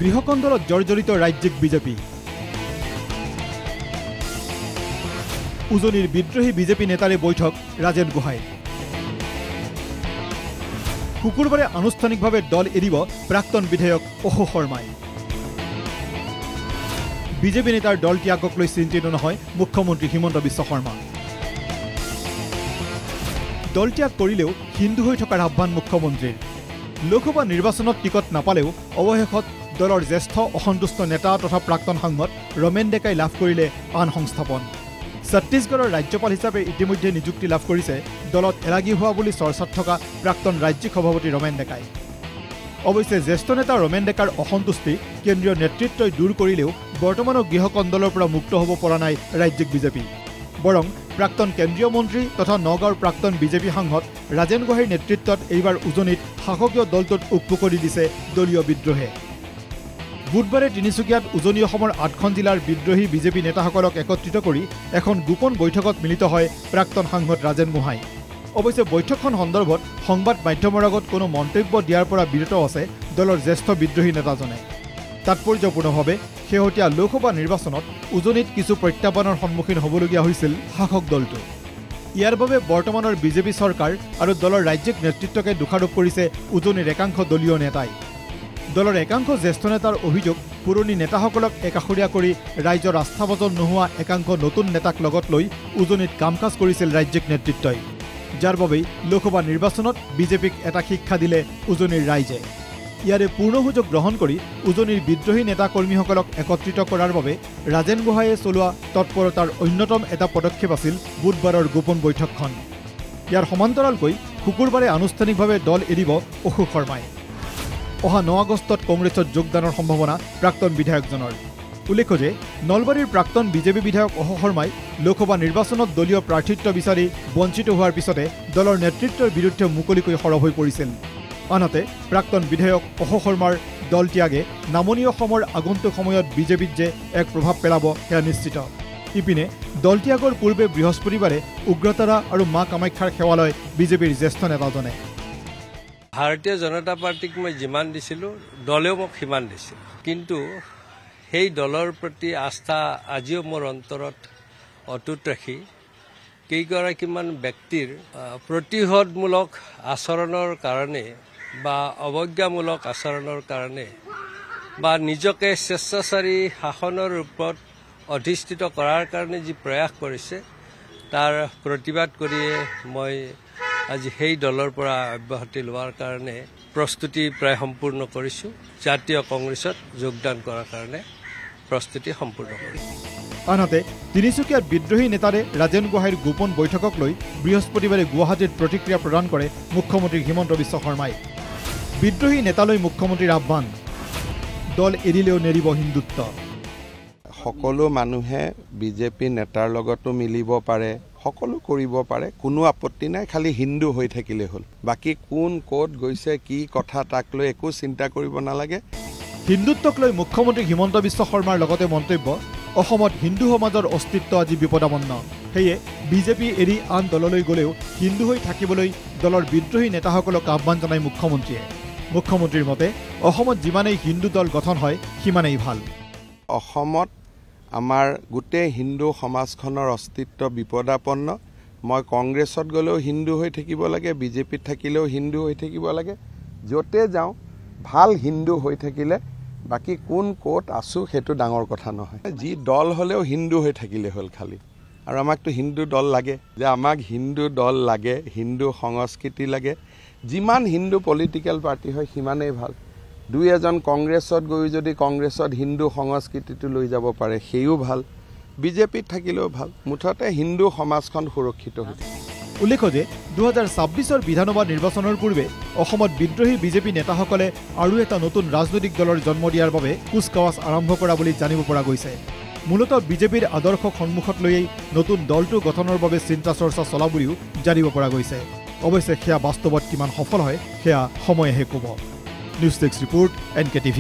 গৃহকন্দলত জৰ্জৰিত ৰাজ্যিক বিজেপি। উজনিৰ বিদ্ৰোহী বিজেপি নেতাৰে বৈঠক ৰাজেন গোহাঁই। শুকুৰবাৰে আনুষ্ঠানিকভাৱে দল এৰিব প্ৰাক্তন বিধায়ক অশোক শৰ্মাই। বিজেপি নেতাৰ দল ত্যাগক লৈ চিন্তিত নহয় মুখ্যমন্ত্ৰী হিমন্ত বিশ্ব শৰ্মা। দল ত্যাগ কৰিলেও হিন্দু হৈ থকাৰ আহ্বান মুখ্যমন্ত্ৰীৰ। লোকসভা নিৰ্বাচনত টিকট নাপালেও অৱশেষত দলৰ জ্যেষ্ঠ অসন্তুষ্ট নেতা তথা প্ৰাক্তন সাংসদ ৰমেন ডেকাই লাভ কৰিলে আন সংস্থাপন। ছত্তীশগড়ৰ ৰাজ্যপাল হিচাপে ইতিমধ্যে নিযুক্তি লাভ কৰিছে দলত এলাগী হোৱা বুলি চৰ্চাত থকা প্ৰাক্তন ৰাজ্যিক সভাপতি ৰমেন ডেকাই। অৱশ্যে জ্যেষ্ঠ নেতা ৰমেন ডেকাৰ অসন্তুষ্টি কেন্দ্ৰীয় নেতৃত্বই দূৰ কৰিলেও বৰ্তমানৰ গৃহকন্দলৰ পৰা মুক্ত হ'ব পৰা নাই ৰাজ্যিক বিজেপি। বৰং প্ৰাক্তন কেন্দ্ৰীয় মন্ত্ৰী তথা নগাঁৱৰ প্ৰাক্তন বিজেপি সাংসদ ৰাজেন গোহাঁইৰ নেতৃত্বত এইবাৰ উজনিত শাসকীয় দলটোত উকপকৰি দিছে দলীয় বিদ্ৰোহে। বুধবাৰে তিনিচুকীয়াত উজনি অসমৰ 8খন জিলাৰ বিদ্ৰোহী বিজেপি নেতাসকলক একত্ৰিত কৰি এখন গোপন বৈঠকত মিলিত হয় প্ৰাক্তন সাংসদ ৰাজেন গোহাঁই। অৱশ্যে বৈঠকখন সন্দৰ্ভত সংবাদ মাধ্যমৰ আগত কোনো মন্তব্য দিয়াৰ পৰা বিৰত আছে দলৰ জ্যেষ্ঠ বিদ্ৰোহী নেতাজনে। তাৎপৰ্যপূৰ্ণভাৱে শেহতীয়া লোকসভা নিৰ্বাচনত উজনিত কিছু প্ৰত্যাহ্বানৰ সন্মুখীন হ'বলগীয়া হৈছিল শাসক দলটো। ইয়াৰ বাবে বৰ্তমানৰ বিজেপি চৰকাৰ আৰু দলৰ ৰাজ্যিক নেতৃত্বকে দোষাৰোপ কৰিছে উজনিৰ একাংশ দলীয় নেতাই। দলৰ একাংশ জ্যেষ্ঠ নেতাৰ অভিযোগ পুৰণি নেতাসকলক একাষৰীয়া কৰি ৰাইজৰ আস্থাভাজন নোহোৱা একাংশ নতুন নেতাক লগত লৈ উজনিত কাম কাজ কৰিছিল ৰাজ্যিক নেতৃত্বই। যাৰ বাবেই লোকসভা নিৰ্বাচনত বিজেপিক এটা শিক্ষা দিলে উজনিৰ ৰাইজে। ইয়াৰে পূৰ্ণ সুযোগ গ্ৰহণ কৰি উজনিৰ বিদ্ৰোহী নেতা কৰ্মীসকলক একত্ৰিত কৰাৰ বাবে ৰাজেন গোহাঁইয়ে চলোৱা তৎপৰতাৰ অন্যতম এটা পদক্ষেপ আছিল বুধবাৰৰ গোপন বৈঠকখন। ইয়াৰ সমান্তৰালকৈ শুকুৰবাৰে আনুষ্ঠানিকভাৱে দল এৰিব অশোক শৰ্মাই। অহা 9 আগষ্টত কংগ্ৰেছত যোগদানৰ সম্ভাৱনা প্ৰাক্তন বিধায়কজনৰ। উল্লেখ্য যে নলবাৰীৰ প্ৰাক্তন বিজেপি বিধায়ক অশোক শৰ্মাই লোকসভা নিৰ্বাচনত দলীয় প্ৰাৰ্থিত্ব বিচাৰি বঞ্চিত হোৱাৰ পিছতে দলৰ নেতৃত্বৰ বিৰুদ্ধে মুকলিকৈ সৰব হৈ পৰিছিল। আনহাতে প্ৰাক্তন বিধায়ক অশোক শৰ্মাৰ দল ত্যাগে নামনি অসমৰ আগন্তুক সময়ত বিজেপিত যে এক প্ৰভাৱ পেলাব সেয়া নিশ্চিত। ইপিনে দল ত্যাগৰ পূৰ্বে বৃহস্পতিবাৰে উগ্ৰতাৰা আৰু মা কামাখ্যাৰ সেৱা লয় বিজেপিৰ জ্যেষ্ঠ নেতাজনে। ভাৰতীয় জনতা পাৰ্টিক মই যিমান দিছিলোঁ দলেও মোক সিমান দিছিল, কিন্তু সেই দলৰ প্ৰতি আস্থা আজিও মোৰ অন্তৰত অটুট ৰাখি কেইগৰাকীমান ব্যক্তিৰ প্ৰতিশোধমূলক আচৰণৰ কাৰণে বা অৱজ্ঞামূলক আচৰণৰ কাৰণে বা নিজকে স্বেচ্ছাচাৰী শাসনৰ ৰূপত অধিষ্ঠিত কৰাৰ কাৰণে যি প্ৰয়াস কৰিছে তাৰ প্ৰতিবাদ কৰিয়ে মই আজি সেই দলৰ পৰা অব্যাহতি লোৱাৰ কাৰণে প্ৰস্তুতি প্ৰায় সম্পূৰ্ণ কৰিছোঁ। জাতীয় কংগ্ৰেছত যোগদান কৰাৰ কাৰণে প্ৰস্তুতি সম্পূৰ্ণ কৰিছোঁ। আনহাতে তিনিচুকীয়াত বিদ্ৰোহী নেতাৰে ৰাজেন গোহাঁইৰ গোপন বৈঠকক লৈ বৃহস্পতিবাৰে গুৱাহাটীত প্ৰতিক্ৰিয়া প্ৰদান কৰে মুখ্যমন্ত্ৰী হিমন্ত বিশ্ব শৰ্মাই। বিদ্ৰোহী নেতালৈ মুখ্যমন্ত্ৰীৰ আহ্বান, দল এৰিলেও নেৰিব হিন্দুত্ব। সকলো মানুহে বিজেপি নেতাৰ লগতো মিলিব পাৰে, সকলো কৰিব পাৰে, কোনো আপত্তি নাই, খালি হিন্দু হৈ থাকিলে হ'ল। বাকী কোন ক'ত গৈছে কি কথা তাক লৈ একো চিন্তা কৰিব নালাগে। হিন্দুত্বক লৈ মুখ্যমন্ত্ৰী হিমন্ত বিশ্ব শৰ্মাৰ লগতে মন্তব্য, অসমত হিন্দু সমাজৰ অস্তিত্ব আজি বিপদাপন্ন। সেয়ে বিজেপি এৰি আন দললৈ গ'লেও হিন্দু হৈ থাকিবলৈ দলৰ বিদ্ৰোহী নেতাসকলক আহ্বান জনায় মুখ্যমন্ত্ৰীয়ে। মুখ্যমন্ত্ৰীৰ মতে অসমত যিমানেই হিন্দু দল গঠন হয় সিমানেই ভাল। অসমত আমাৰ গোটেই হিন্দু সমাজখনৰ অস্তিত্ব বিপদাপন্ন। মই কংগ্ৰেছত গ'লেও হিন্দু হৈ থাকিব লাগে, বিজেপিত থাকিলেও হিন্দু হৈ থাকিব লাগে। য'তে যাওঁ ভাল হিন্দু হৈ থাকিলে বাকী কোন ক'ত আছোঁ সেইটো ডাঙৰ কথা নহয়। যি দল হ'লেও হিন্দু হৈ থাকিলে হ'ল খালি। আৰু আমাকতো হিন্দু দল লাগে, যে আমাক হিন্দু দল লাগে, হিন্দু সংস্কৃতি লাগে। যিমান হিন্দু পলিটিকেল পাৰ্টি হয় সিমানেই ভাল। দুই এজন কংগ্ৰেছত গৈ যদি কংগ্ৰেছত হিন্দু সংস্কৃতিটো লৈ যাব পাৰে সেইও ভাল, বিজেপিত থাকিলেও ভাল। মুঠতে হিন্দু সমাজখন সুৰক্ষিত হৈ থাকে। উল্লেখ্য যে 2026 বিধানসভা নিৰ্বাচনৰ পূৰ্বে অসমত বিদ্ৰোহী বিজেপি নেতাসকলে আৰু এটা নতুন ৰাজনৈতিক দলৰ জন্ম দিয়াৰ বাবে কুচকাৱাজ আৰম্ভ কৰা বুলি জানিব পৰা গৈছে। মূলতঃ বিজেপিৰ আদৰ্শক সন্মুখত লৈয়েই নতুন দলটো গঠনৰ বাবে চিন্তা চৰ্চা চলা বুলিও জানিব পৰা গৈছে। অৱশ্যে সেয়া বাস্তৱত কিমান সফল হয় সেয়া সময়েহে ক'ব। News desk report NKTV।